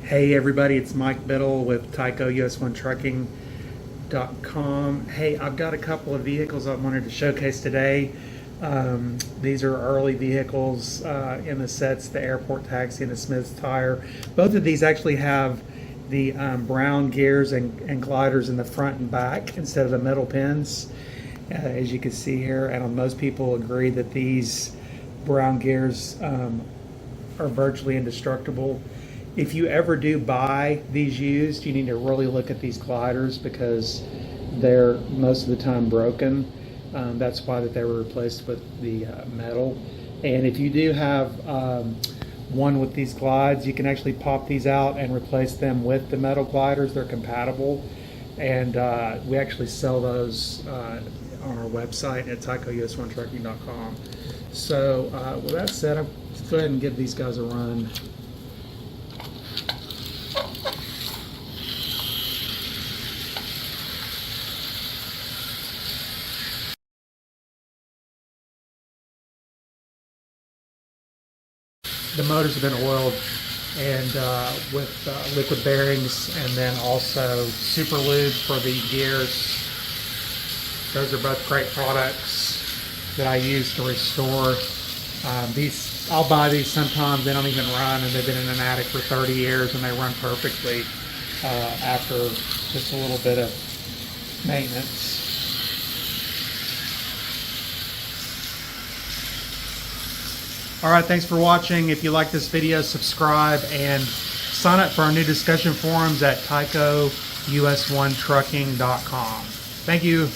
Hey everybody, it's Mike Biddle with TYCO US1 Trucking.com. Hey, I've got a couple of vehicles I wanted to showcase today. These are early vehicles in the sets, the Airport Taxi and the Smith's Tire. Both of these actually have the brown gears and gliders in the front and back instead of the metal pins, as you can see here. And most people agree that these brown gears are virtually indestructible. If you ever do buy these used, you need to really look at these gliders because they're most of the time broken. That's why that they were replaced with the metal. And if you do have one with these glides, you can actually pop these out and replace them with the metal gliders. They're compatible, and we actually sell those on our website at TYCOUS1Trucking.com. So with that said, let's go ahead and give these guys a run. The motors have been oiled and with liquid bearings, and then also super lube for the gears. Those are both great products that I use to restore. I'll buy these sometimes, they don't even run, and they've been in an attic for 30 years and they run perfectly after just a little bit of maintenance. All right, thanks for watching. If you like this video, subscribe and sign up for our new discussion forums at TYCOUS1Trucking.com. Thank you.